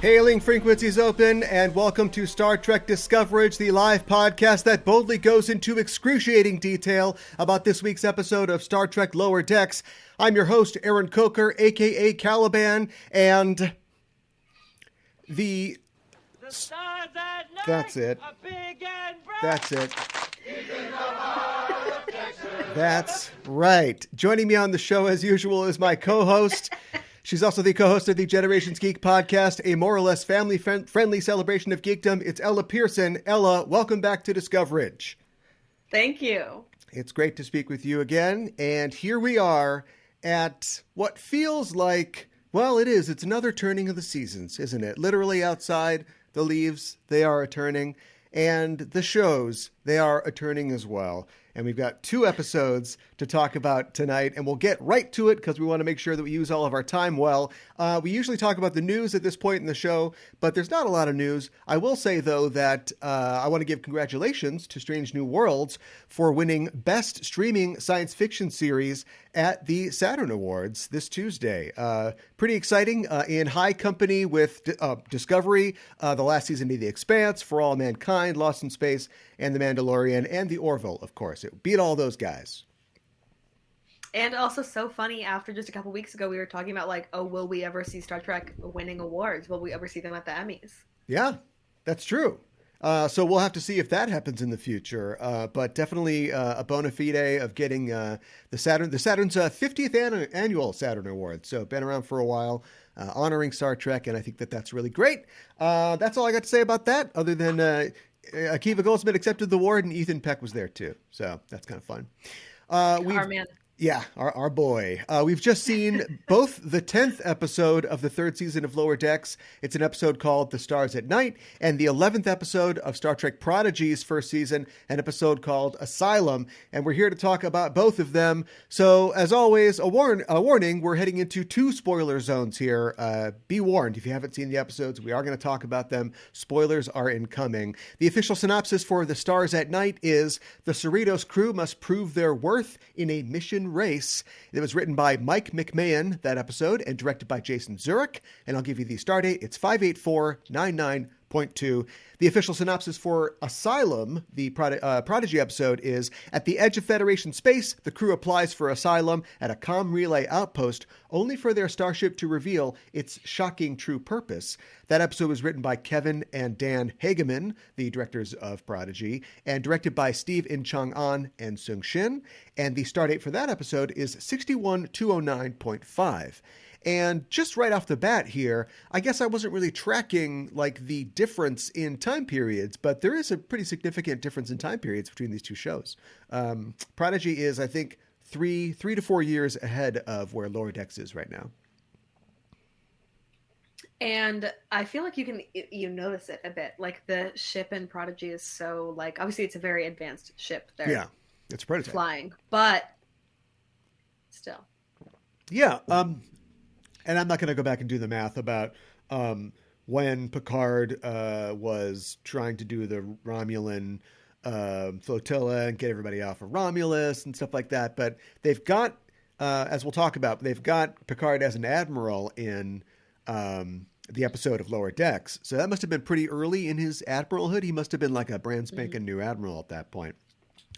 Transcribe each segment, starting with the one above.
Hailing frequencies open, and welcome to Star Trek Discoverage, the live podcast that boldly goes into excruciating detail about this week's episode of Star Trek Lower Decks. I'm your host, Aaron Coker, a.k.a. Caliban, and the stars at night that's it. Are big and bright. That's it. That's right. Joining me on the show, as usual, is my co-host. She's also the co-host of the Generations Geek podcast, a more or less family-friendly celebration of geekdom. It's Ella Pearson. Ella, welcome back to Discoverage. Thank you. It's great to speak with you again. And here we are at what feels like, well, it is. It's another turning of the seasons, isn't it? Literally outside, the leaves, they are a-turning. And the shows, they are a-turning as well. And we've got 2 episodes to talk about tonight, and we'll get right to it because we want to make sure that we use all of our time well. We usually talk about the news at this point in the show, but there's not a lot of news. I will say, though, that I want to give congratulations to Strange New Worlds for winning Best Streaming Science Fiction Series at the Saturn Awards this Tuesday. Pretty exciting, in high company with Discovery, the last season of The Expanse, For All Mankind, Lost in Space, and The Mandalorian, and The Orville, of course. It beat all those guys. And also so funny, after just a couple weeks ago, we were talking about like, oh, will we ever see Star Trek winning awards? Will we ever see them at the Emmys? Yeah, that's true. So we'll have to see if that happens in the future. But definitely a bona fide of getting the Saturn's 50th annual Saturn Award. So been around for a while, honoring Star Trek, and I think that that's really great. That's all I got to say about that, other than Akiva Goldsmith accepted the award, and Ethan Peck was there too. So that's kind of fun. Our man. Yeah, our boy. We've just seen both the 10th episode of the 3rd season of Lower Decks. It's an episode called The Stars at Night, and the 11th episode of Star Trek Prodigy's 1st season, an episode called Asylum. And we're here to talk about both of them. So, as always, a warning, we're heading into 2 spoiler zones here. Be warned, if you haven't seen the episodes, we are going to talk about them. Spoilers are incoming. The official synopsis for The Stars at Night is, the Cerritos crew must prove their worth in a mission race. It was written by Mike McMahon, that episode, and directed by Jason Zurek. And I'll give you the star date. It's 58499.2. The official synopsis for Asylum, the Prodigy episode, is, at the edge of Federation space, the crew applies for asylum at a comm relay outpost, only for their starship to reveal its shocking true purpose. That episode was written by Kevin and Dan Hageman, the directors of Prodigy, and directed by Steve In-Chong An and Sung Shin. And the star date for that episode is 61209.5. And just right off the bat here, I guess I wasn't really tracking like the difference in time periods, but there is a pretty significant difference in time periods between these 2 shows. Prodigy is, I think, 3 to 4 years ahead of where Lower Decks is right now. And I feel like you notice it a bit. Like the ship in Prodigy is so like, obviously it's a very advanced ship. Yeah, it's a prototype. Flying, but still. Yeah. And I'm not going to go back and do the math about when Picard was trying to do the Romulan flotilla and get everybody off of Romulus and stuff like that. But they've got, as we'll talk about, they've got Picard as an admiral in the episode of Lower Decks. So that must have been pretty early in his admiralhood. He must have been like a brand spanking new admiral at that point.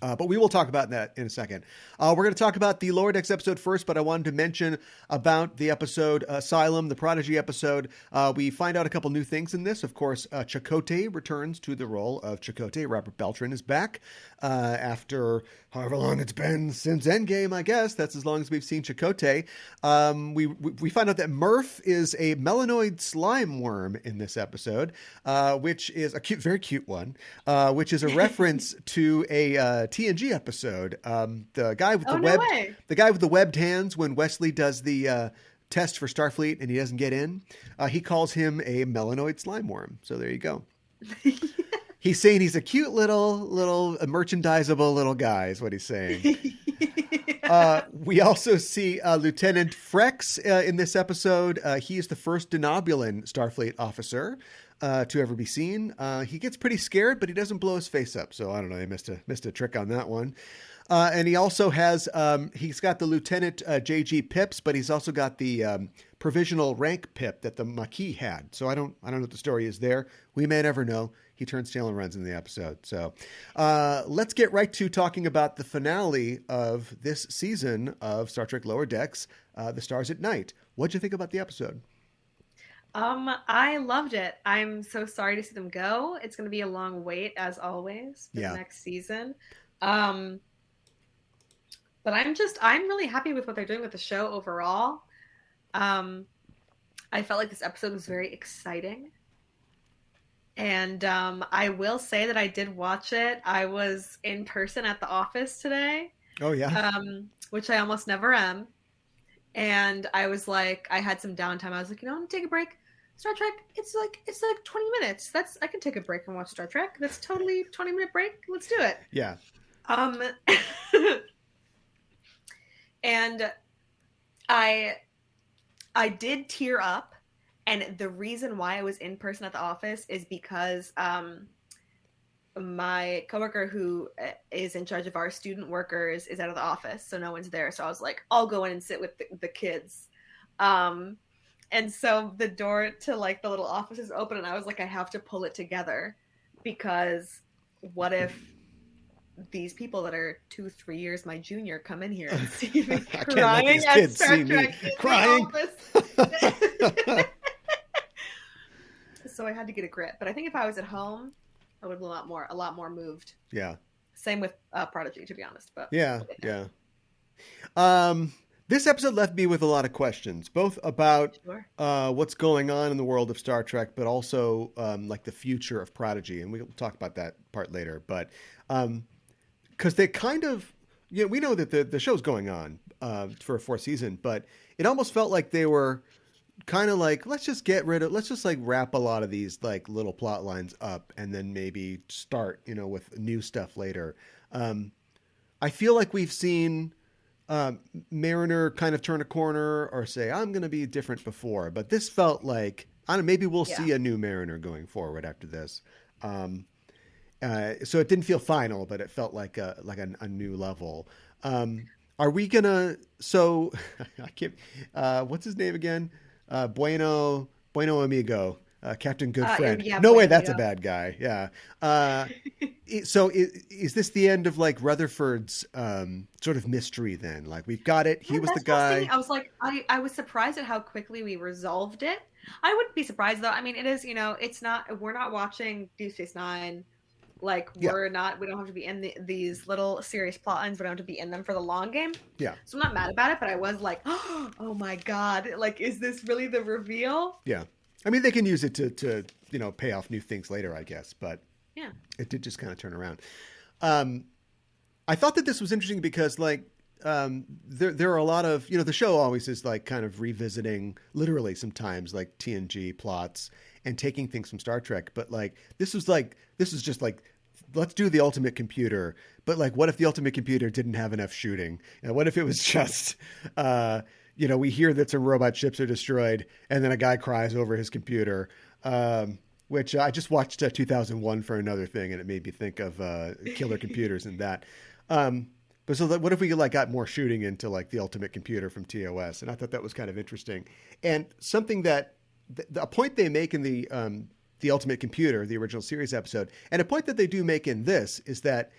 But we will talk about that in a second. We're going to talk about the Lower Decks episode first, but I wanted to mention about the episode Asylum, the Prodigy episode. We find out a couple new things in this. Of course, Chakotay returns to the role of Chakotay. Robert Beltran is back after however long it's been since Endgame, I guess. That's as long as we've seen Chakotay. We find out that Murph is a melanoid slime worm in this episode, which is a cute, very cute one, which is a reference to a TNG episode. The guy with the guy with the webbed hands when Wesley does the test for Starfleet and he doesn't get in, he calls him a melanoid slime worm. So there you go. He's saying he's a cute little merchandisable little guy is what he's saying. We also see Lieutenant Frex in this episode. He is the first Denobulan Starfleet officer to ever be seen. He gets pretty scared, but he doesn't blow his face up. So I don't know. He missed a trick on that one. And he also has, he's got the Lieutenant J.G. Pips, but he's also got the provisional rank pip that the Maquis had. So I don't know what the story is there. We may never know. He turns tail and runs in the episode. So let's get right to talking about the finale of this season of Star Trek Lower Decks, The Stars at Night. What'd you think about the episode? I loved it. I'm so sorry to see them go. It's going to be a long wait, as always, for the next season. But I'm really happy with what they're doing with the show overall. I felt like this episode was very exciting. And I will say that I did watch it. I was in person at the office today. Oh, yeah. Which I almost never am. And I was like, I had some downtime. I was like, I'm going to take a break. Star Trek, it's like 20 minutes. I can take a break and watch Star Trek. That's totally 20-minute break. Let's do it. Yeah. And I did tear up, and the reason why I was in person at the office is because my coworker who is in charge of our student workers is out of the office, so no one's there. So I was like, I'll go in and sit with the kids. And so the door to like the little office is open, and I was like, I have to pull it together, because what if these people that are 2-3 years my junior come in here and see me crying at Star Trek crying. So I had to get a grip. But I think if I was at home, I would be a lot more moved. Yeah. Same with Prodigy, to be honest. But yeah. This episode left me with a lot of questions, both about what's going on in the world of Star Trek, but also like the future of Prodigy. And we'll talk about that part later. But because they kind of, we know that the show's going on for a fourth season, but it almost felt like they were kind of like, let's just like wrap a lot of these like little plot lines up and then maybe start, with new stuff later. I feel like we've seen Mariner kind of turn a corner or say, I'm going to be different before, but this felt like, I don't know, maybe we'll see a new Mariner going forward after this. So it didn't feel final, but it felt like a new level. Are we gonna, so I can't, what's his name again? Bueno Amigo. Captain Good Friend. No way, that's a bad guy. Yeah. So is this the end of like Rutherford's sort of mystery then? Like we've got it. He was the guy. I was like, I was surprised at how quickly we resolved it. I wouldn't be surprised though. I mean, it is, we're not watching Deep Space Nine. Like we don't have to be in these little serious plot lines. We don't have to be in them for the long game. Yeah. So I'm not mad about it, but I was like, oh my God, like, is this really the reveal? Yeah. I mean, they can use it to pay off new things later, I guess. But yeah, it did just kind of turn around. I thought that this was interesting because, like, there are a lot of, the show always is like kind of revisiting, literally sometimes, like TNG plots and taking things from Star Trek. But like, this was just like, let's do the ultimate computer. But like, what if the ultimate computer didn't have enough shooting? And what if it was just, we hear that some robot ships are destroyed, and then a guy cries over his computer, which I just watched 2001 for another thing, and it made me think of killer computers and that. But so what if we got more shooting into like the ultimate computer from TOS? And I thought that was kind of interesting. And something that a point they make in the ultimate computer, the original series episode, and a point that they do make in this is that,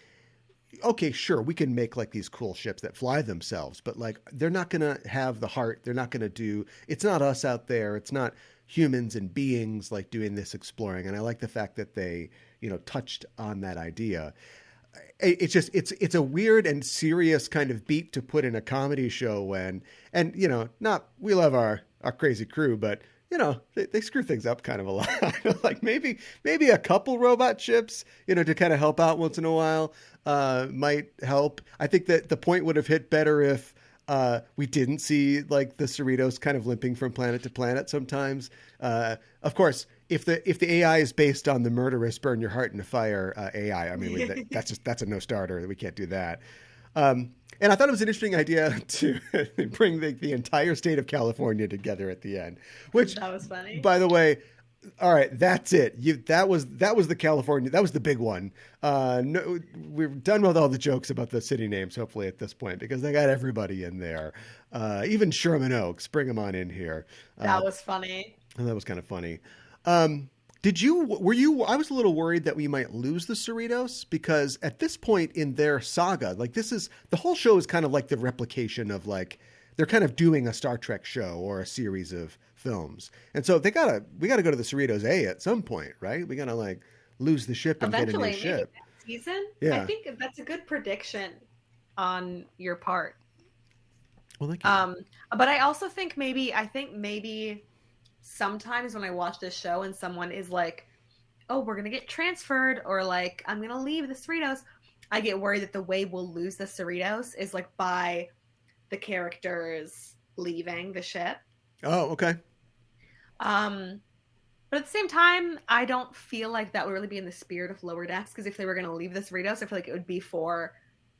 okay, sure, we can make like these cool ships that fly themselves, but like they're not going to have the heart. They're not going to it's not us out there. It's not humans and beings like doing this exploring. And I like the fact that they, touched on that idea. It's just, it's a weird and serious kind of beat to put in a comedy show we love our crazy crew, but they screw things up kind of a lot. Like maybe a couple robot ships, to kind of help out once in a while, might help. I think that the point would have hit better if we didn't see like the Cerritos kind of limping from planet to planet sometimes. Of course, if the AI is based on the murderous burn your heart in a fire AI, I mean, that's a no starter. We can't do that. And I thought it was an interesting idea to bring the entire state of California together at the end, which that was funny. By the way, All right, that's it. That was the California. That was the big one. No, we're done with all the jokes about the city names. Hopefully at this point, because they got everybody in there. Even Sherman Oaks. Bring them on in here. That was funny. That was kind of funny. Were you? I was a little worried that we might lose the Cerritos because at this point in their saga, like the whole show is kind of like the replication of like they're kind of doing a Star Trek show or a series of films. And so we got to go to the Cerritos at some point, right? We got to like lose the ship and Eventually, get a new ship. maybe next season. Yeah. I think that's a good prediction on your part. Well, thank you. But I also think maybe sometimes when I watch this show and someone is like, "Oh, we're gonna get transferred," or like, "I'm gonna leave the Cerritos," I get worried that the way we'll lose the Cerritos is like by the characters leaving the ship. Oh, okay. But at the same time, I don't feel like that would really be in the spirit of Lower Decks, because if they were going to leave the Cerritos, I feel like it would be for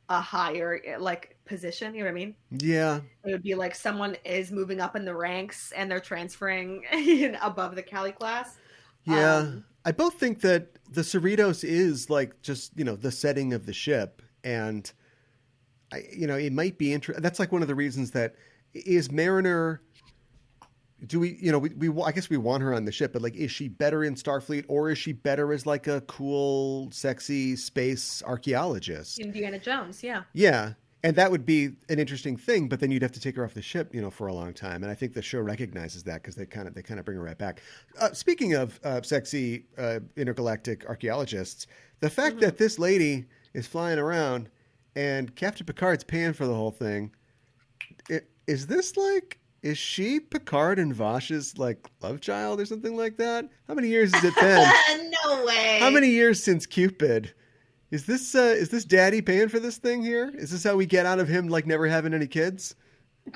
a higher like position. You know what I mean? Yeah. It would be like someone is moving up in the ranks and they're transferring above the Cali class. Yeah. I both think that the Cerritos is like just, the setting of the ship, and it might be interesting. That's like one of the reasons that is Mariner. Do we, I guess we want her on the ship, but like, is she better in Starfleet, or is she better as like a cool, sexy space archaeologist? Indiana Jones, yeah. Yeah. And that would be an interesting thing, but then you'd have to take her off the ship, for a long time. And I think the show recognizes that because they kind of bring her right back. Speaking of sexy intergalactic archaeologists, the fact that this lady is flying around and Captain Picard's paying for the whole thing, is she Picard and Vash's like love child or something like that? How many years has it been? No way. How many years since Cupid? Is this daddy paying for this thing here? Is this how we get out of him like never having any kids?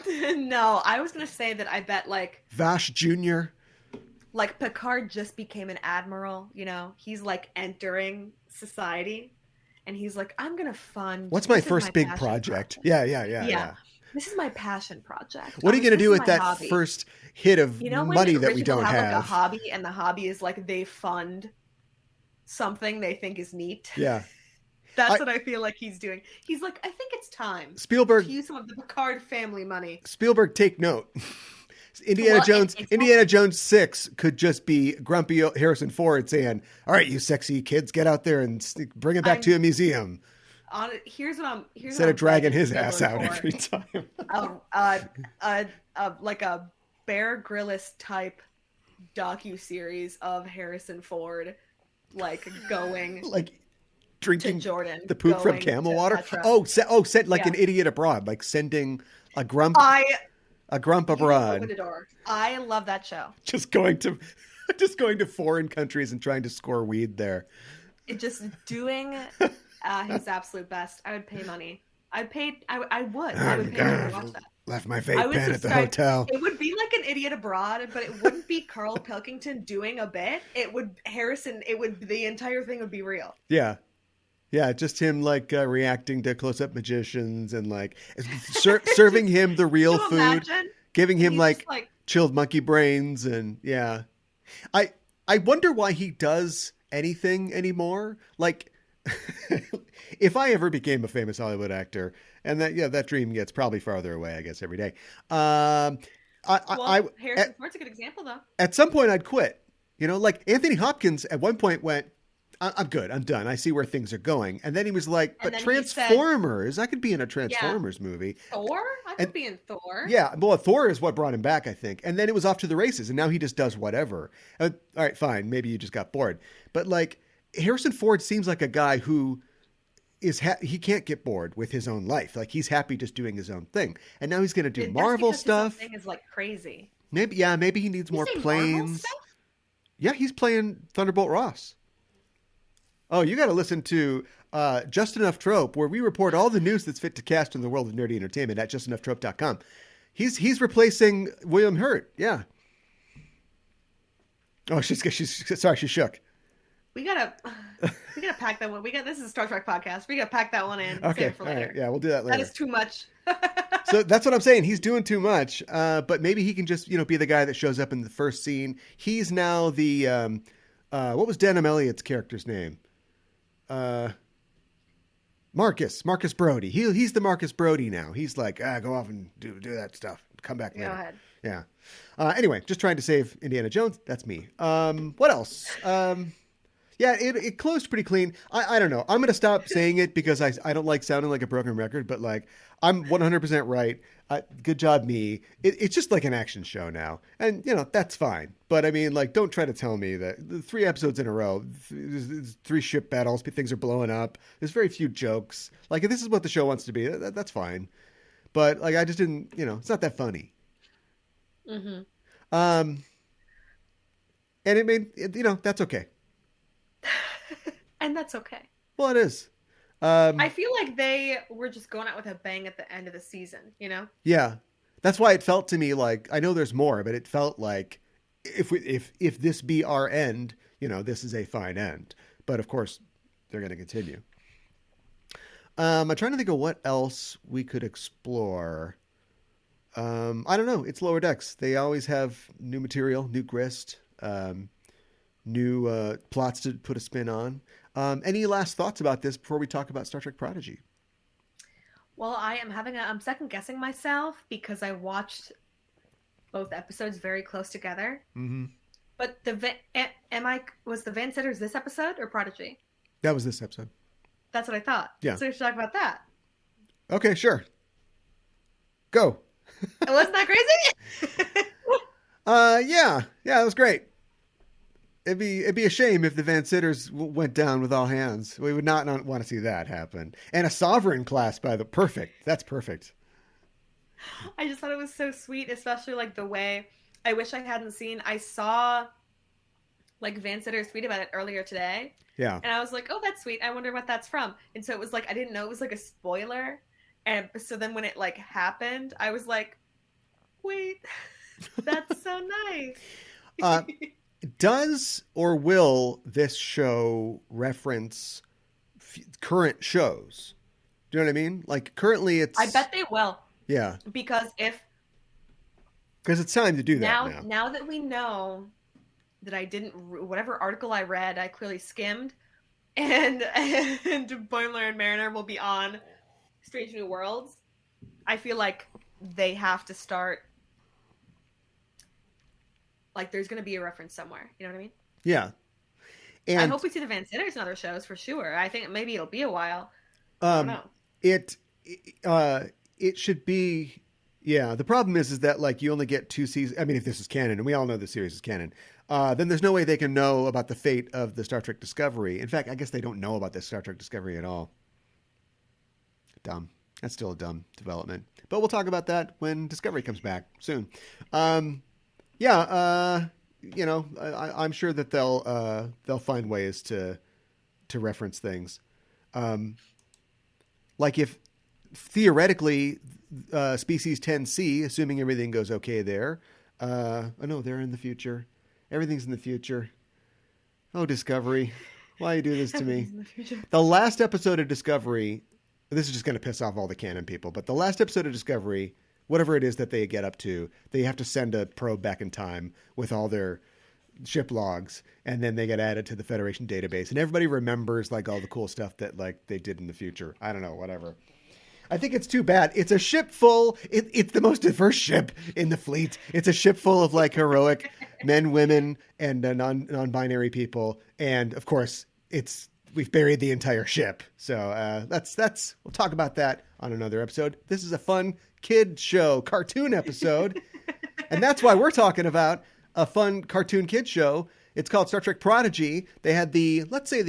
No, I was going to say that I bet like Vash Jr. Like Picard just became an admiral, he's like entering society and he's like, I'm going to fund. What's my first big project? Yeah. This is my passion project. What are you going to do with that hobby. First hit of money that we don't have? Like a hobby, and the hobby is like they fund something they think is neat. Yeah. That's what I feel like he's doing. He's like, I think it's time. Spielberg, to use some of the Picard family money. Spielberg, take note. Indiana Jones 6 could just be grumpy Harrison Ford saying, "All right, you sexy kids, get out there and bring it back to a museum." Instead of dragging his ass out every time. Like a Bear Grylls type docu-series of Harrison Ford, like going like drinking to Jordan, the poop from camel water. Petra. Sent like an idiot abroad, like sending a grump abroad. I love that show. Just going to foreign countries and trying to score weed there. Just doing his absolute best. I would pay money. I would pay money to watch that. Left my vape pen at the hotel. It would be like an idiot abroad, but it wouldn't be Carl Pilkington doing a bit. The entire thing would be real. Yeah. Yeah, just him like reacting to close-up magicians and like serving him the real food, imagine? Giving him like chilled monkey brains, and yeah. I wonder why he does anything anymore. Like, if I ever became a famous Hollywood actor, and that dream gets probably farther away, I guess, every day. Harrison Ford's a good example, though. At some point, I'd quit. Like Anthony Hopkins at one point went, I'm good. I'm done. I see where things are going. And then he was like, but Transformers, I could be in a Transformers movie. Thor? I could be in Thor. Yeah. Well, Thor is what brought him back, I think. And then it was off to the races. And now he just does whatever. All right, fine. Maybe you just got bored. But like Harrison Ford seems like a guy who he can't get bored with his own life. Like he's happy just doing his own thing. And now he's going to do Marvel stuff. His own thing is like crazy. Maybe he needs more planes. Yeah, he's playing Thunderbolt Ross. Oh, you got to listen to Just Enough Trope, where we report all the news that's fit to cast in the world of nerdy entertainment at justenoughtrope.com. He's replacing William Hurt. Yeah. Oh, she's sorry, she shook. We gotta pack that one. This is a Star Trek podcast. We gotta pack that one in. Okay, for later. All right. Yeah, we'll do that later. That is too much. So that's what I'm saying. He's doing too much, but maybe he can just, be the guy that shows up in the first scene. He's now the, what was Denham Elliott's character's name? Marcus Brody. He's the Marcus Brody now. He's like, go off and do that stuff. Come back later. Go ahead. Yeah. Anyway, just trying to save Indiana Jones. That's me. What else? Yeah, it closed pretty clean. I don't know. I'm going to stop saying it because I don't like sounding like a broken record, but like I'm 100% right. Good job, me. It's just like an action show now. And, that's fine. But I mean, like, don't try to tell me that the 3 episodes in a row, 3 ship battles, things are blowing up. There's very few jokes. Like, if this is what the show wants to be, that's fine. But like, I just didn't, it's not that funny. Mm-hmm. And it made, that's okay. And that's okay. Well, it is. I feel like they were just going out with a bang at the end of the season, Yeah. That's why it felt to me like, I know there's more, but it felt like if this be our end, this is a fine end. But of course, they're going to continue. I'm trying to think of what else we could explore. I don't know. It's Lower Decks. They always have new material, new grist, new plots to put a spin on. Any last thoughts about this before we talk about Star Trek Prodigy? Well, I'm second guessing myself because I watched both episodes very close together. Mm-hmm. But was the Van Sitters this episode or Prodigy? That was this episode. That's what I thought. Yeah. So we should talk about that. Okay, sure. Go. Wasn't that crazy? Yeah, it was great. It'd be a shame if the Van Sitters went down with all hands. We would not want to see that happen. And a Sovereign class perfect. That's perfect. I just thought it was so sweet, especially like the way I wish I hadn't seen. I saw like Van Sitters tweet about it earlier today. Yeah. And I was like, oh, that's sweet. I wonder what that's from. And so it was like, I didn't know it was like a spoiler. And so then when it like happened, I was like, wait, that's so nice. Does or will this show reference current shows? Do you know what I mean? Like currently it's... I bet they will. Yeah. Because it's time to do that now. Now that we know that I didn't... Whatever article I read, I clearly skimmed. And Boimler and Mariner will be on Strange New Worlds. I feel like they have to start... Like, there's going to be a reference somewhere. You know what I mean? Yeah. And I hope we see the Van Sitters in other shows for sure. I think maybe it'll be a while. I don't know. It should be... Yeah, the problem is that, like, you only get 2 seasons. I mean, if this is canon, and we all know the series is canon, then there's no way they can know about the fate of the Star Trek Discovery. In fact, I guess they don't know about the Star Trek Discovery at all. Dumb. That's still a dumb development. But we'll talk about that when Discovery comes back soon. Yeah, I'm sure that they'll find ways to reference things. Like if theoretically species 10C, assuming everything goes okay there. Oh no, they're in the future. Everything's in the future. Oh, Discovery, why you do this to me? The last episode of Discovery, this is just going to piss off all the canon people, but the last episode of Discovery, whatever it is that they get up to, they have to send a probe back in time with all their ship logs, and then they get added to the Federation database. And everybody remembers like all the cool stuff that like they did in the future. I don't know, whatever. I think it's too bad. It's a ship full. It's the most diverse ship in the fleet. It's a ship full of like heroic men, women, and non-binary people. And of course, we've buried the entire ship. So we'll talk about that on another episode. This is a fun kid show, cartoon episode. And that's why we're talking about a fun cartoon kid show. It's called Star Trek Prodigy. They had the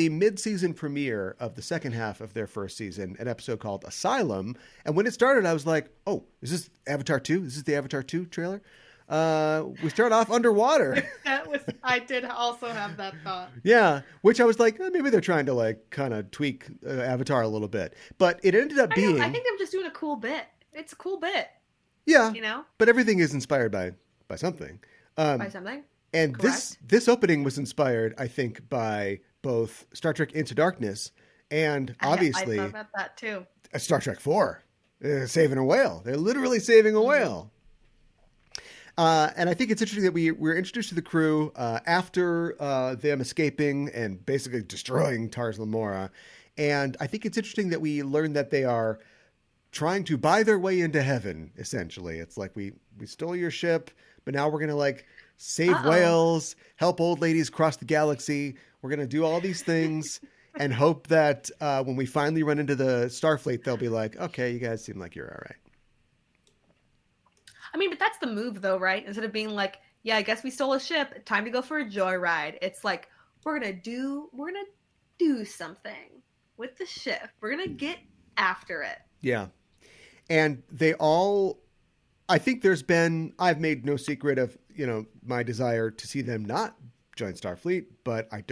mid-season premiere of the second half of their first season, an episode called Asylum. And when it started, I was like, oh, is this Avatar 2? Is this the Avatar 2 trailer? We start off underwater. I did also have that thought. Yeah, which I was like, maybe they're trying to like kind of tweak Avatar a little bit. But it ended up being... I think they're just doing a cool bit. It's a cool bit. Yeah. But everything is inspired by something. By something? And correct. this opening was inspired, I think, by both Star Trek Into Darkness and obviously I thought about that too. Star Trek 4. They're saving a whale. They're literally saving a whale. And I think it's interesting that we're introduced to the crew after them escaping and basically destroying Tars Lamora. And I think it's interesting that we learn that they are trying to buy their way into heaven, essentially. It's like, we stole your ship, but now we're going to like save whales, help old ladies cross the galaxy. We're going to do all these things and hope that when we finally run into the Starfleet, they'll be like, okay, you guys seem like you're all right. I mean, but that's the move, though, right? Instead of being like, yeah, I guess we stole a ship. Time to go for a joyride. It's like, we're gonna do something with the ship. We're gonna get after it. Yeah, and I think I've made no secret of my desire to see them not join Starfleet, but I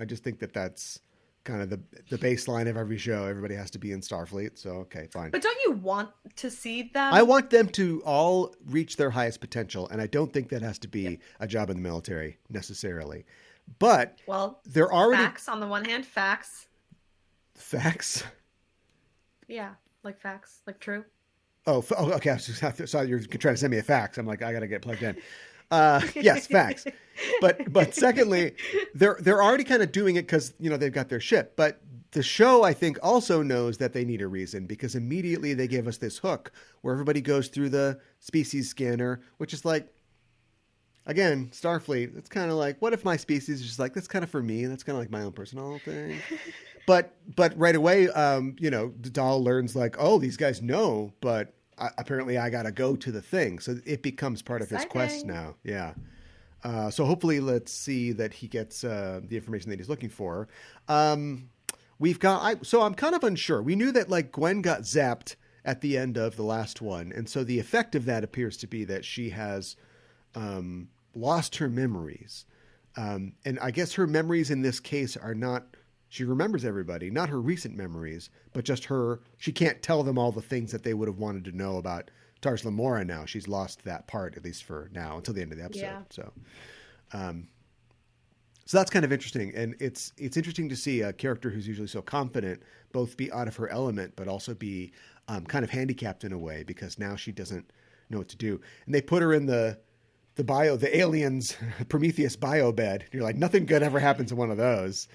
just think that that's kind of the baseline of every show. Everybody has to be in Starfleet, so okay, fine. But don't you want to see them? I want them to all reach their highest potential, and I don't think that has to be a job in the military necessarily. But they're already facts on the one hand, facts. Yeah, like facts, like true. Oh, okay. I saw you were trying to send me a fax. I'm like, I got to get plugged in. Yes, facts. But secondly, they're already kind of doing it because they've got their ship. But the show, I think, also knows that they need a reason, because immediately they give us this hook where everybody goes through the species scanner, which is like, again, Starfleet. It's kind of like, what if my species is just like, that's kind of for me, and that's kind of like my own personal thing. But right away, the doll learns like, oh, these guys know, but apparently I got to go to the thing. So it becomes part of his quest now. Yeah. So hopefully let's see that he gets the information that he's looking for. So I'm kind of unsure. We knew that like Gwen got zapped at the end of the last one. And so the effect of that appears to be that she has lost her memories. And I guess her memories in this case are not, she remembers everybody, not her recent memories, but just she can't tell them all the things that they would have wanted to know about Tars Lamora now. She's lost that part, at least for now, until the end of the episode. Yeah. So that's kind of interesting. And it's interesting to see a character who's usually so confident both be out of her element, but also be kind of handicapped in a way, because now she doesn't know what to do. And they put her in the aliens Prometheus bio bed. You're like, nothing good ever happens in one of those.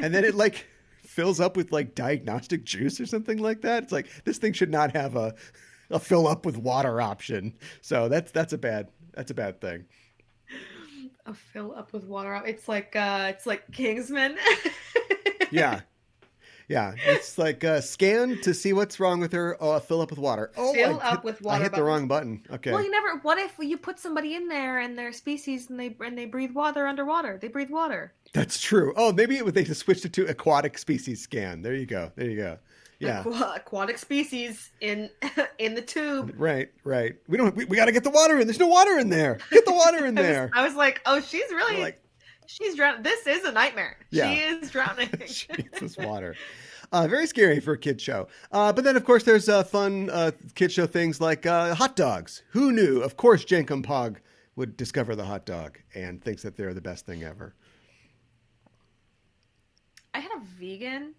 And then it like fills up with like diagnostic juice or something like that. It's like, this thing should not have a fill up with water option. So that's a bad thing. A fill up with water. It's like Kingsman. Yeah. It's like scan to see what's wrong with her. Oh, fill up with water. Oh, fill up with water. I hit the wrong button. Okay. Well, what if you put somebody in there and their species and they breathe water underwater? They breathe water. That's true. Oh, maybe they just switched it to aquatic species scan. There you go. Yeah. Aquatic species in the tube. Right. We got to get the water in. There's no water in there. Get the water in there. I was like, oh, she's really she's drowning. This is a nightmare. Yeah. She is drowning. She needs this water. Very scary for a kid show. But then, of course, there's fun kid show things like hot dogs. Who knew? Of course, Jenkum Pog would discover the hot dog and thinks that they're the best thing ever. I had a vegan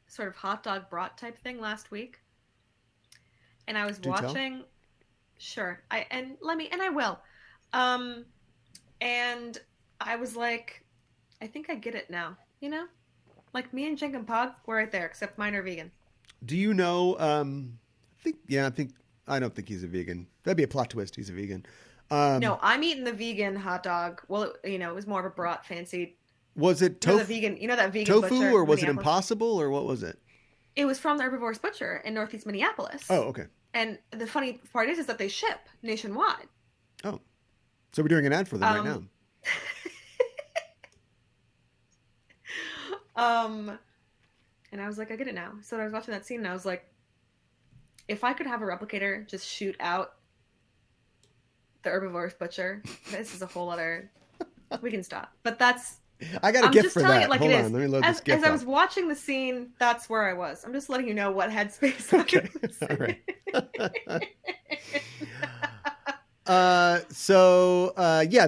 sort of hot dog brat type thing last week, and I was watching. Sure, I will. And I was like, I think I get it now. Like me and Jenkum Pog, we're right there, except mine are vegan. Do you know? I don't think he's a vegan. That'd be a plot twist. He's a vegan. No, I'm eating the vegan hot dog. Well, it was more of a brat, fancy. Was it tofu? That vegan tofu, butcher or was it Impossible, or what was it? It was from the Herbivore's Butcher in Northeast Minneapolis. Oh, okay. And the funny part is that they ship nationwide. Oh, so we're doing an ad for them right now. And I was like, I get it now. So I was watching that scene and I was like, if I could have a replicator just shoot out the Herbivore's Butcher, this is a whole other. We can stop, but that's. I got a gift for that. I'm just telling it like Hold it on, is. let me load this gift As I was watching the scene, that's where I was. I'm just letting you know what headspace. Okay, all right.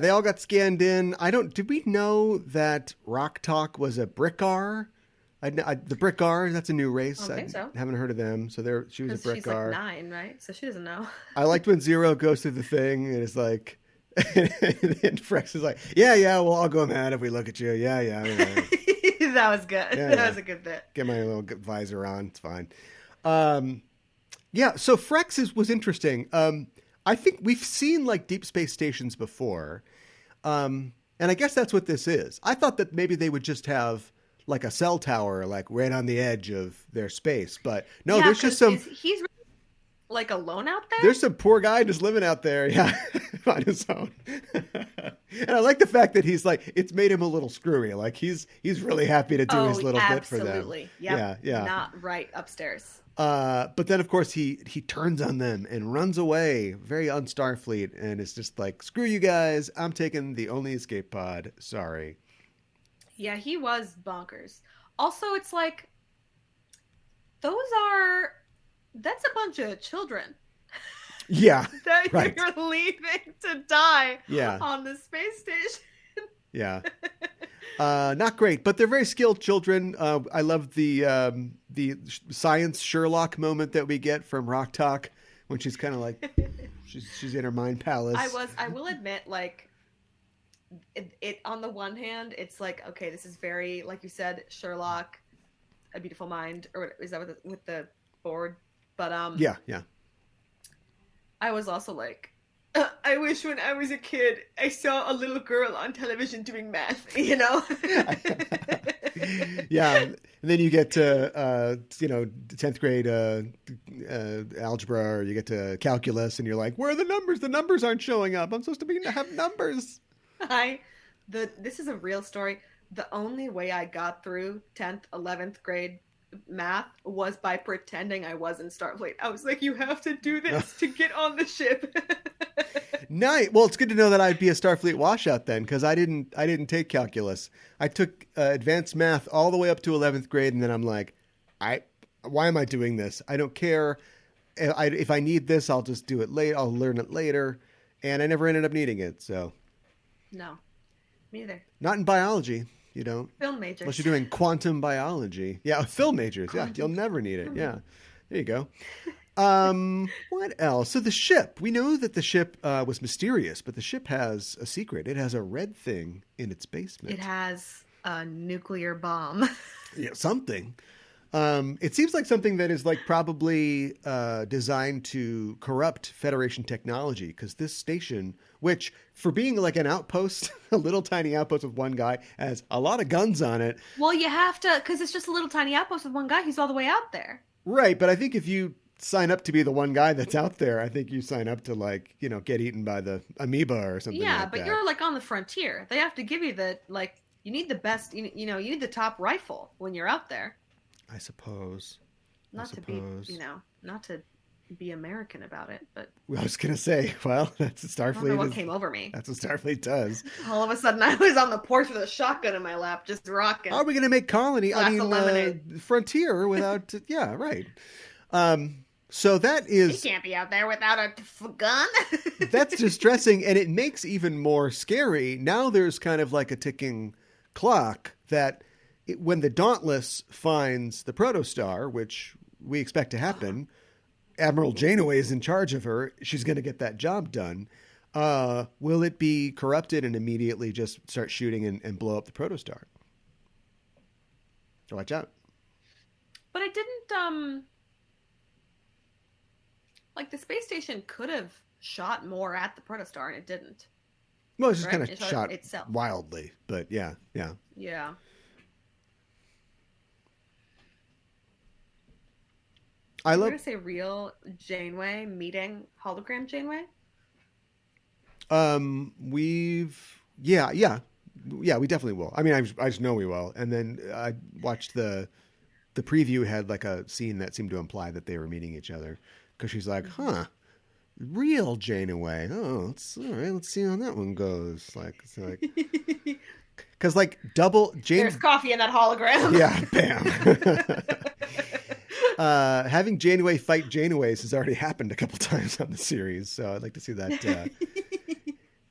They all got scanned in. Did we know that Rock Talk was a Brickar? The Brickgar, that's a new race. I don't think so. Haven't heard of them. So she was a Because she's like Brickgar. 9, right? So she doesn't know. I liked when Zero goes through the thing and is like, and Frex is like, yeah, we'll all go mad if we look at you. Yeah. That was good. Yeah. That was a good bit. Get my little visor on. It's fine. Yeah, so Frex was interesting. I think we've seen like deep space stations before. And I guess that's what this is. I thought that maybe they would just have like a cell tower, like right on the edge of their space. But no, there's just some... He's like alone out there? There's some poor guy just living out there, yeah, on his own. And I like the fact that he's like, it's made him a little screwy. Like he's really happy to do his little bit for them. Absolutely. Yep. Yeah. Not right upstairs. But then, of course, he turns on them and runs away, very un-Starfleet, and it's just like, screw you guys, I'm taking the only escape pod. Sorry. Yeah, he was bonkers. Also, it's like, that's a bunch of children. Yeah, that right. You're leaving to die on the space station. Yeah. Not great, but they're very skilled children. I love the science Sherlock moment that we get from Rock Talk when she's kind of like she's in her mind palace. I will admit, like it on the one hand, it's like, okay, this is very, like you said, Sherlock, A Beautiful Mind, or is that with the board? But yeah. I was also like, I wish when I was a kid, I saw a little girl on television doing math, you know? Yeah. And then you get to, 10th grade algebra, or you get to calculus, and you're like, where are the numbers? The numbers aren't showing up. I'm supposed to have numbers. This is a real story. The only way I got through 10th, 11th grade math was by pretending I was in Starfleet. I was like, you have to do this to get on the ship. Nice. Well, it's good to know that I'd be a Starfleet washout then, because I didn't take calculus. I took advanced math all the way up to 11th grade, and then I'm like, why am I doing this? I don't care. If I need this, I'll just do it later. I'll learn it later, and I never ended up needing it. So, no, me neither. Not in biology. You don't. Film majors. Unless you're doing quantum biology. Yeah, film majors. Yeah, you'll never need it. Yeah. There you go. What else? So the ship. We know that the ship was mysterious, but the ship has a secret. It has a red thing in its basement. It has a nuclear bomb. Yeah, something. It seems like something that is like probably designed to corrupt Federation technology, because this station, which for being like an outpost, a little tiny outpost with one guy, has a lot of guns on it. Well, you have to, because it's just a little tiny outpost with one guy. He's all the way out there. Right, but I think if you sign up to be the one guy that's out there, I think you sign up to like, get eaten by the amoeba or something like that. Yeah, but you're like on the frontier. They have to give you you need the best, you need the top rifle when you're out there. I suppose. Not to be American about it, but I was gonna say, well, that's what Starfleet. I don't know what came over me. That's what Starfleet does. All of a sudden, I was on the porch with a shotgun in my lap, just rocking. How are we gonna make colony? Frontier without? Yeah, right. So that is. You can't be out there without a gun. That's distressing, and it makes even more scary. Now there's kind of like a ticking clock that. When the Dauntless finds the protostar, which we expect to happen, Admiral Janeway is in charge of her. She's going to get that job done. Will it be corrupted and immediately just start shooting and blow up the protostar? So watch out. But it didn't, the space station could have shot more at the protostar, and it didn't. Well, it's just kind of shot itself wildly, but yeah. Yeah. I love. You're gonna say real Janeway meeting hologram Janeway? We definitely will. I mean, I just know we will. And then I watched the preview had like a scene that seemed to imply that they were meeting each other, because she's like, real Janeway. Oh, all right. Let's see how that one goes. Because double Jane. There's coffee in that hologram. Yeah, bam. Having Janeway fight Janeways has already happened a couple times on the series, so I'd like to see that.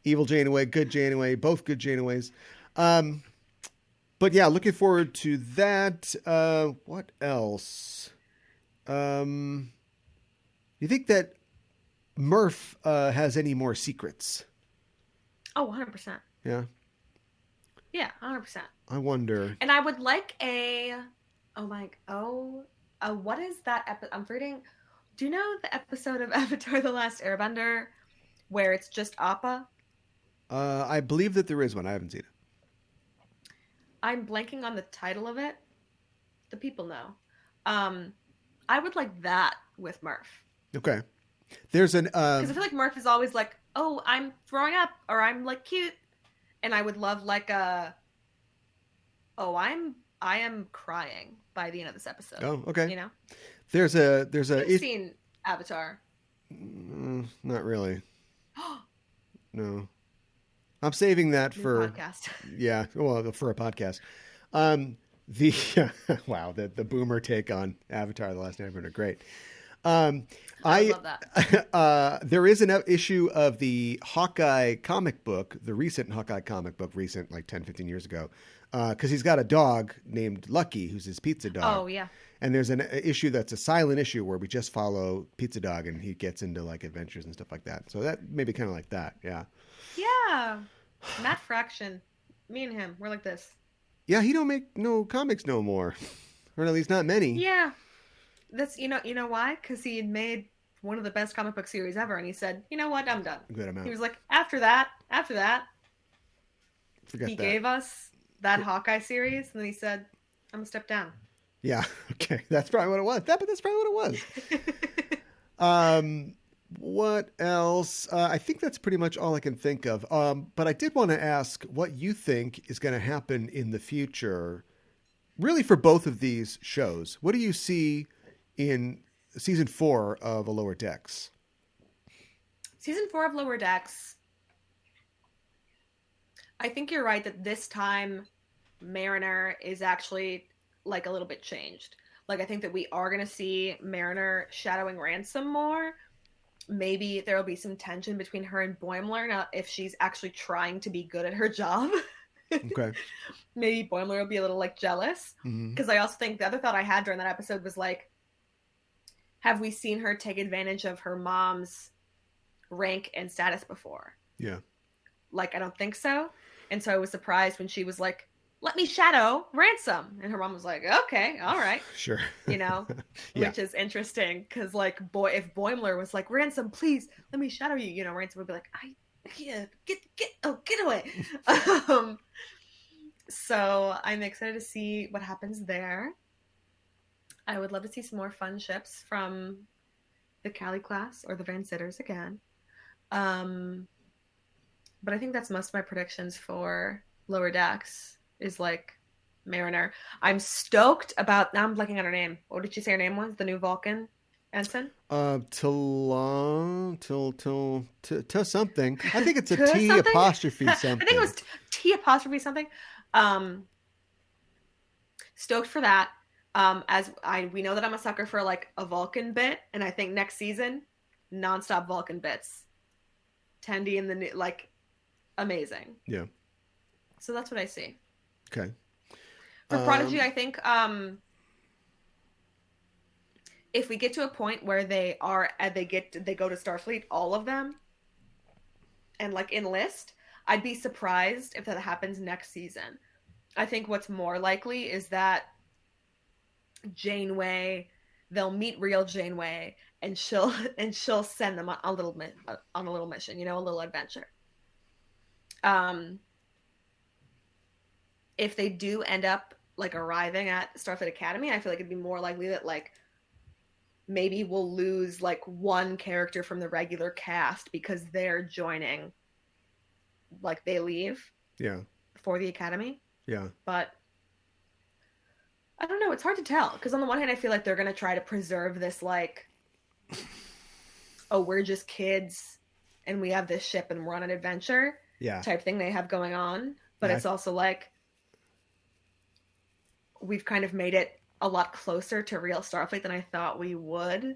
Evil Janeway, good Janeway, both good Janeways. But yeah, looking forward to that. What else? You think that Murph has any more secrets? Oh, 100%. Yeah. Yeah, 100%. I wonder. And I would like what is that episode? I'm reading. Do you know the episode of Avatar: The Last Airbender where it's just Appa? I believe that there is one. I haven't seen it. I'm blanking on the title of it. The people know. I would like that with Murph. Okay. There's an because I feel like Murph is always like, "Oh, I'm throwing up," or "I'm like cute," and I would love like a, "Oh, I am crying" by the end of this episode. Oh, okay. You know, there's you've seen Avatar. Not really. No. I'm saving that New for podcast. Yeah, well, for a podcast. Wow, the boomer take on Avatar: The Last Airbender, great. I love that. There is an issue of the Hawkeye comic book, the recent Hawkeye comic book, like 10, 15 years ago, because he's got a dog named Lucky, who's his pizza dog. Oh, yeah. And there's an issue that's a silent issue where we just follow Pizza Dog and he gets into like adventures and stuff like that. So that maybe kind of like that, yeah. Yeah. Matt Fraction. Me and him, we're like this. Yeah, he don't make no comics no more. Or at least not many. Yeah. That's you know why? Because he had made one of the best comic book series ever, and he said, "You know what? I'm done." Good amount. He was like, after that, Forget he that. gave us that Hawkeye series, and then he said, "I'm gonna step down." Yeah, okay, that's probably what it was. That's probably what it was. What else? I think that's pretty much all I can think of. But I did want to ask what you think is going to happen in the future, really for both of these shows. What do you see in season 4 of A Lower Decks? Season 4 of Lower Decks, I think you're right that this time Mariner is actually like a little bit changed. Like I think that we are going to see Mariner shadowing Ransom more. Maybe there'll be some tension between her and Boimler now if she's actually trying to be good at her job. Okay. Maybe Boimler will be a little like jealous. Because I also think the other thought I had during that episode was like, have we seen her take advantage of her mom's rank and status before? Yeah. Like, I don't think so. And so I was surprised when she was like, let me shadow Ransom. And her mom was like, okay, all right. Sure. You know, Yeah. which is interesting because like, if Boimler was like, Ransom, please let me shadow you, you know, Ransom would be like, get away. So I'm excited to see what happens there. I would love to see some more fun ships from the Cali class or the Van Sitters again. But I think that's most of my predictions for Lower Decks is like Mariner. I'm stoked about, now I'm blanking on her name. What did she say her name was? The new Vulcan ensign? To something. I think it's a To T something? apostrophe something. I think it was T apostrophe something. Stoked for that. We know that I'm a sucker for like a Vulcan bit, and I think next season, nonstop Vulcan bits. Tendi and the new, like, amazing. Yeah. So that's what I see. Okay. For Prodigy, I think if we get to a point where they go to Starfleet, all of them, and like enlist, I'd be surprised if that happens next season. I think what's more likely is that Janeway, they'll meet real Janeway, and she'll send them on a little mission, you know, a little adventure. If they do end up like arriving at Starfleet Academy, I feel like it'd be more likely that like maybe we'll lose like one character from the regular cast because they're joining, like they leave. Yeah. For the Academy. Yeah. But I don't know. It's hard to tell because on the one hand, I feel like they're going to try to preserve this like, oh, we're just kids and we have this ship and we're on an adventure type thing they have going on. But it's also like we've kind of made it a lot closer to real Starfleet than I thought we would.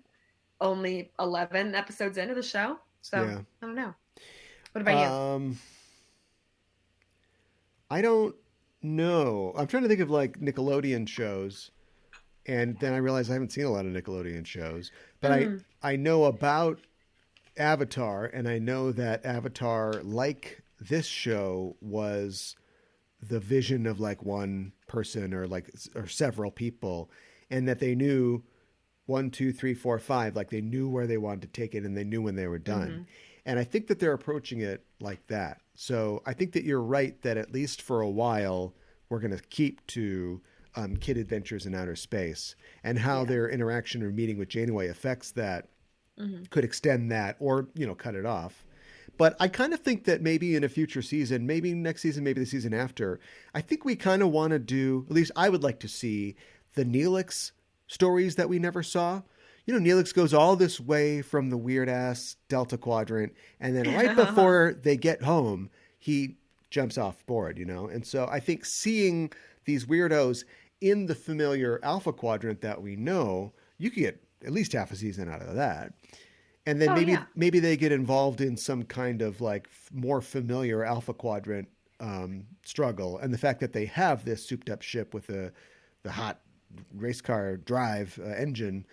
Only 11 episodes into the show. So I don't know. What about you? I don't No, I'm trying to think of like Nickelodeon shows, and then I realized I haven't seen a lot of Nickelodeon shows. But Mm. I know about Avatar, and I know that Avatar, like this show, was the vision of like one person or several people, and that they knew one, two, three, four, five, like they knew where they wanted to take it and they knew when they were done. Hmm. And I think that they're approaching it like that. So I think that you're right that at least for a while we're going to keep to Kid Adventures in Outer Space, and how Yeah. their interaction or meeting with Janeway affects that Hmm. could extend that or, cut it off. But I kind of think that maybe in a future season, maybe next season, maybe the season after, I think we kind of want to do, at least I would like to see the Neelix stories that we never saw. Neelix goes all this way from the weird ass Delta Quadrant, and then right before they get home, he jumps off board, And so I think seeing these weirdos in the familiar Alpha Quadrant that we know, you could get at least half a season out of that. And then Oh yeah. maybe they get involved in some kind of like more familiar Alpha Quadrant struggle, and the fact that they have this souped up ship with the hot race car drive engine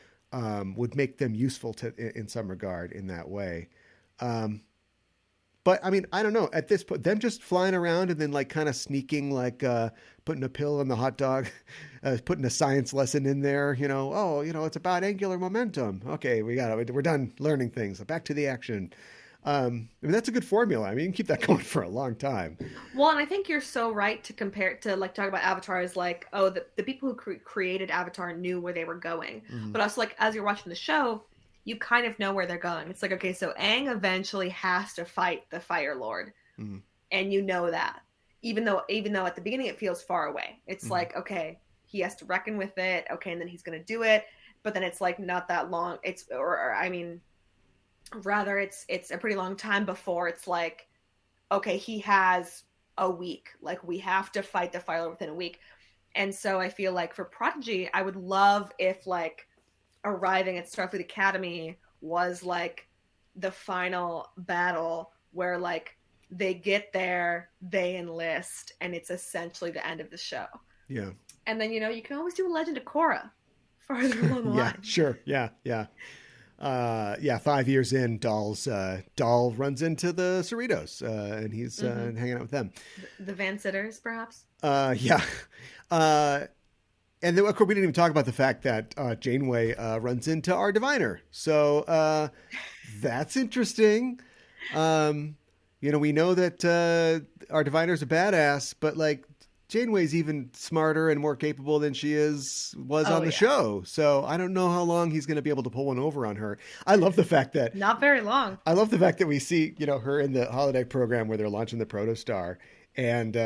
would make them useful in some regard in that way. But I mean, I don't know. At this point, them just flying around and then like kind of sneaking, like putting a pill in the hot dog, putting a science lesson in there. It's about angular momentum. Okay, we're done learning things. Back to the action. I mean, that's a good formula. I mean, you can keep that going for a long time. Well, and I think you're so right to compare it to like talk about Avatar as like, oh, the people who created Avatar knew where they were going. Mm-hmm. But also like as you're watching the show, you kind of know where they're going. It's like, okay, so Aang eventually has to fight the Fire Lord. Mm-hmm. And you know that. Even though at the beginning it feels far away. It's Mm-hmm. like, okay, he has to reckon with it, okay, and then he's gonna do it. But then it's like not that long. Rather it's a pretty long time before it's like, okay, he has a week. Like we have to fight the Fire Lord within a week. And so I feel like for Prodigy, I would love if like arriving at Starfleet Academy was like the final battle where like they get there, they enlist, and it's essentially the end of the show. Yeah. And then you can always do a Legend of Korra farther along the Yeah, line. sure. Yeah. 5 years in, Dahl runs into the Cerritos, and he's hanging out with them. The Van Sitters, perhaps. Yeah. And then, of course, we didn't even talk about the fact that Janeway runs into our diviner. So that's interesting. We know that our diviner's a badass, but like Janeway's even smarter and more capable than she was on the show. So I don't know how long he's going to be able to pull one over on her. I love the fact that not very long. I love the fact that we see her in the holodeck program where they're launching the Protostar, and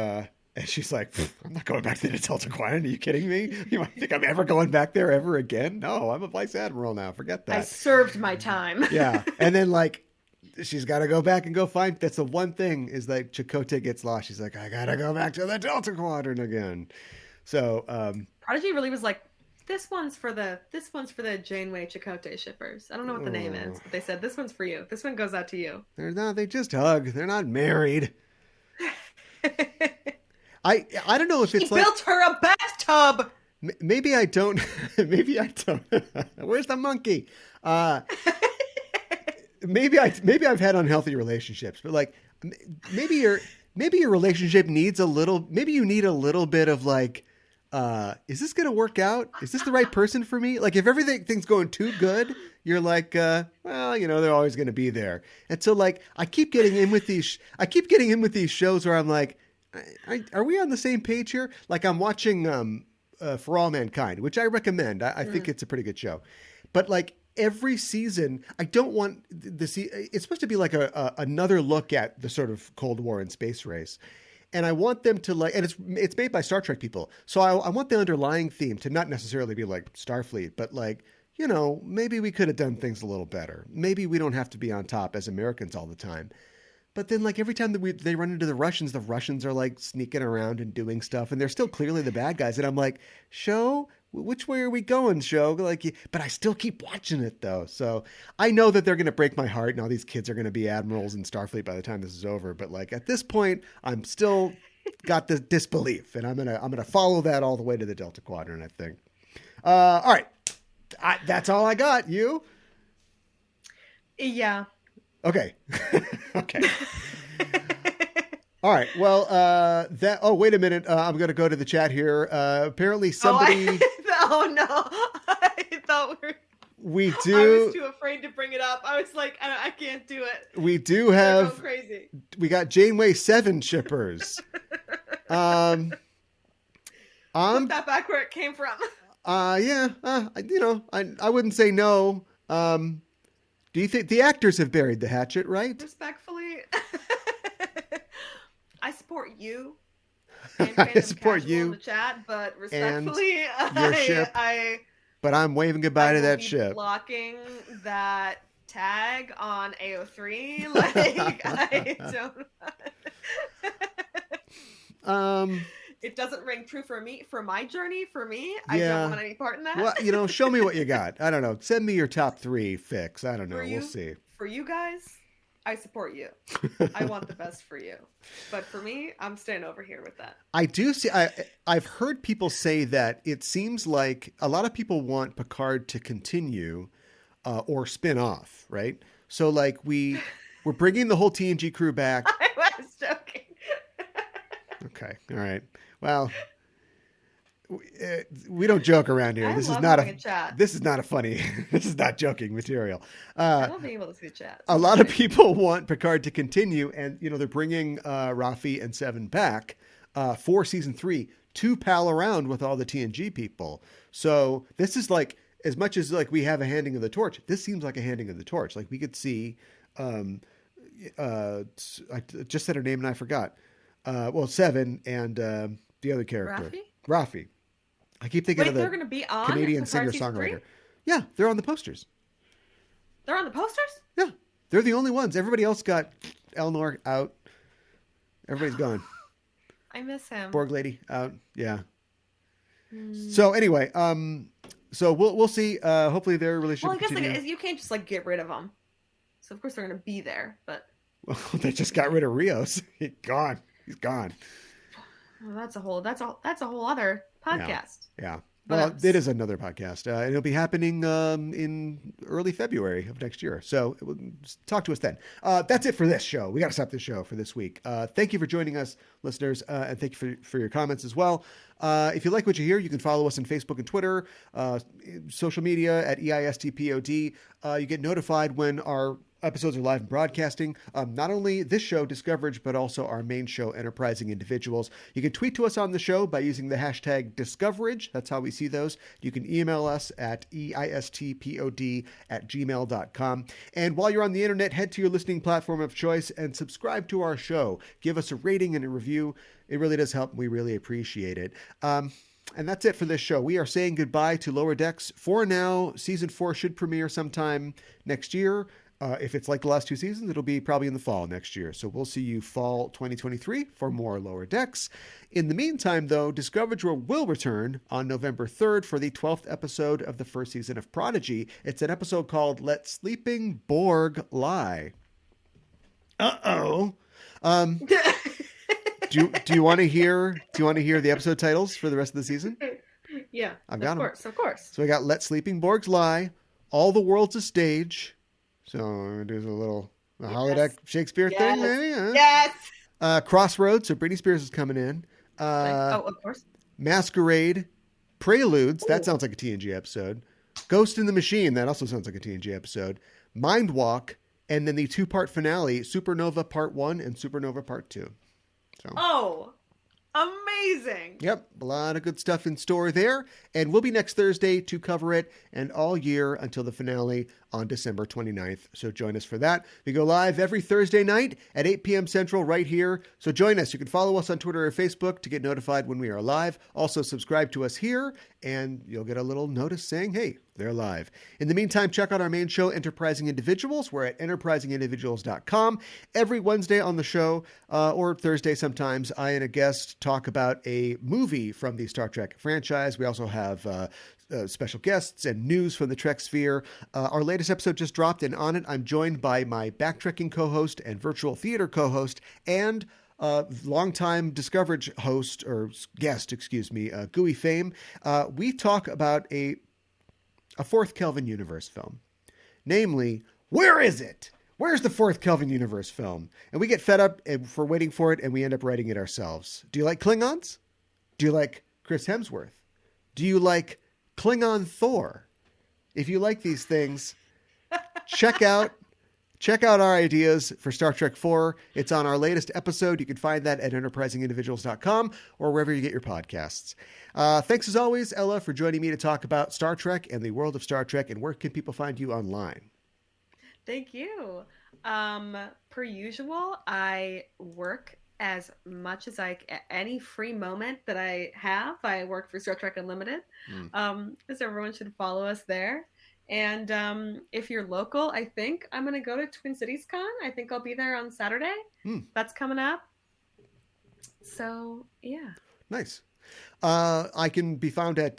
she's like, I'm not going back to the Delta Quadrant. Are you kidding me? You think I'm ever going back there ever again? No, I'm a vice admiral now. Forget that. I served my time. Yeah. And then like, she's got to go back and go find. That's the one thing is like Chakotay gets lost. She's like, I got to go back to the Delta Quadrant again. So Prodigy really was like, this one's for the Janeway Chakotay shippers. I don't know what the name is, but they said this one's for you. This one goes out to you. They just hug. They're not married. I don't know if it's he like built her a bathtub. Maybe I don't. Maybe I don't. Where's the monkey? Maybe I've had unhealthy relationships, but like maybe your relationship needs a little. Maybe you need a little bit of like, is this going to work out? Is this the right person for me? Like if everything's going too good, you're like, well, they're always going to be there. And so like I keep getting in with these shows where I'm like, are we on the same page here? Like I'm watching For All Mankind, which I recommend. I think it's a pretty good show. But like every season, I don't want it's supposed to be like another look at the sort of Cold War and space race. And I want them to like, and it's made by Star Trek people. So I want the underlying theme to not necessarily be like Starfleet, but like, maybe we could have done things a little better. Maybe we don't have to be on top as Americans all the time. But then, like, every time that they run into the Russians are, like, sneaking around and doing stuff. And they're still clearly the bad guys. And I'm like, show? Which way are we going, show? Like, but I still keep watching it, though. So I know that they're going to break my heart. And all these kids are going to be admirals in Starfleet by the time this is over. But, like, at this point, I'm still got the disbelief, and I'm gonna follow that all the way to the Delta Quadrant, I think. All right. That's all I got. You? Yeah. Okay. Okay. All right. Well, oh, wait a minute. I'm going to go to the chat here. Apparently somebody. Oh, no. I thought we I do. was too afraid to bring it up. I was like, I can't do it. We do They're have. going crazy. We got Janeway 7 shippers. Put that back where it came from. Yeah. I wouldn't say no. Do you think the actors have buried the hatchet, right? Respectfully, I support you. And I support you in the chat, but respectfully, your ship. But I'm waving goodbye to that ship. Blocking that tag on AO3, like I don't. It doesn't ring true for me, for my journey, for me. I don't want any part in that. Well, show me what you got. I don't know. Send me your top 3 fix. I don't know. We'll see. For you guys, I support you. I want the best for you. But for me, I'm staying over here with that. I do see. I've heard people say that it seems like a lot of people want Picard to continue or spin off, right? So like we're bringing the whole TNG crew back. I was joking. Okay. All right. Well, we don't joke around here. This is not a funny. This is not joking material. I love being able to see the chat. A lot of people want Picard to continue, and they're bringing Rafi and Seven back for season 3 to pal around with all the TNG people. So this is like, as much as like we have a handing of the torch, this seems like a handing of the torch. Like we could see. I just said her name and I forgot. Seven and the other character, Rafi. I keep thinking of the they're going to be on Canadian singer-songwriter. Yeah, they're on the posters. They're on the posters? Yeah, they're the only ones. Everybody else got Elnor out. Everybody's gone. I miss him. Borg lady out. Yeah. So anyway, so we'll see. Hopefully their relationship. Well, I guess you can't just like get rid of them. So of course they're going to be there, but. Well, they just got rid of Rios. He's gone. Well, that's a whole other podcast. Yeah. Well, it is another podcast. It'll be happening in early February of next year. So talk to us then. That's it for this show. We got to stop this show for this week. Thank you for joining us, listeners, and thank you for your comments as well. If you like what you hear, you can follow us on Facebook and Twitter, social media at EISTPOD. You get notified when our episodes are live and broadcasting. Not only this show, Discoverage, but also our main show, Enterprising Individuals. You can tweet to us on the show by using the hashtag Discoverage. That's how we see those. You can email us at eistpod@gmail.com. And while you're on the internet, head to your listening platform of choice and subscribe to our show. Give us a rating and a review. It really does help. We really appreciate it. And that's it for this show. We are saying goodbye to Lower Decks for now. Season 4 should premiere sometime next year. If it's like the last 2 seasons, it'll be probably in the fall next year. So we'll see you fall 2023 for more Lower Decks. In the meantime, though, Discoverage will return on November 3rd for the 12th episode of the first season of Prodigy. It's an episode called Let Sleeping Borg Lie. Uh-oh. Do you want to hear the episode titles for the rest of the season? Yeah. I've got them. Of course. So we got Let Sleeping Borgs Lie, All the World's a Stage. So there's a little holodeck Shakespeare thing, maybe. Huh? Yes. Crossroads. So Britney Spears is coming in. Of course. Masquerade, Preludes. Ooh. That sounds like a TNG episode. Ghost in the Machine. That also sounds like a TNG episode. Mind Walk, and then the 2-part finale, Supernova Part 1 and Supernova Part 2. So. Oh, amazing. Yep. A lot of good stuff in store there. And we'll be next Thursday to cover it, and all year until the finale on December 29th. So join us for that. We go live every Thursday night at 8 p.m. Central right here. So join us. You can follow us on Twitter or Facebook to get notified when we are live. Also subscribe to us here, and you'll get a little notice saying, hey, they're live. In the meantime, check out our main show, Enterprising Individuals. We're at enterprisingindividuals.com. Every Wednesday on the show, or Thursday sometimes, I and a guest talk about a movie from the Star Trek franchise. We also have special guests and news from the Trek sphere. Our latest episode just dropped, and on it, I'm joined by my backtracking co-host and virtual theater co-host and longtime Discoverage host or guest, Gooey Fame, we talk about a fourth Kelvin Universe film. Namely, where is it? Where's the fourth Kelvin Universe film? And we get fed up for waiting for it, and we end up writing it ourselves. Do you like Klingons? Do you like Chris Hemsworth? Do you like Klingon Thor? If you like these things, check out our ideas for Star Trek 4. It's on our latest episode. You can find that at enterprisingindividuals.com or wherever you get your podcasts. Thanks as always, Ella, for joining me to talk about Star Trek and the world of Star Trek. And where can people find you online? Thank you. Per usual, I work as much as any free moment that I have. I work for Star Trek Unlimited. So everyone should follow us there. And if you're local, I think I'm going to go to Twin Cities Con. I think I'll be there on Saturday. That's coming up. So, yeah. Nice. I can be found at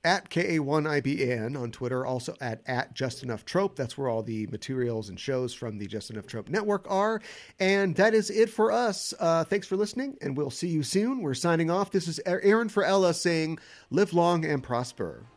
KA1IBAN on Twitter, also at Just Enough Trope. That's where all the materials and shows from the Just Enough Trope network are. And that is it for us. Thanks for listening, and we'll see you soon. We're signing off. This is Aaron for Ella saying, live long and prosper.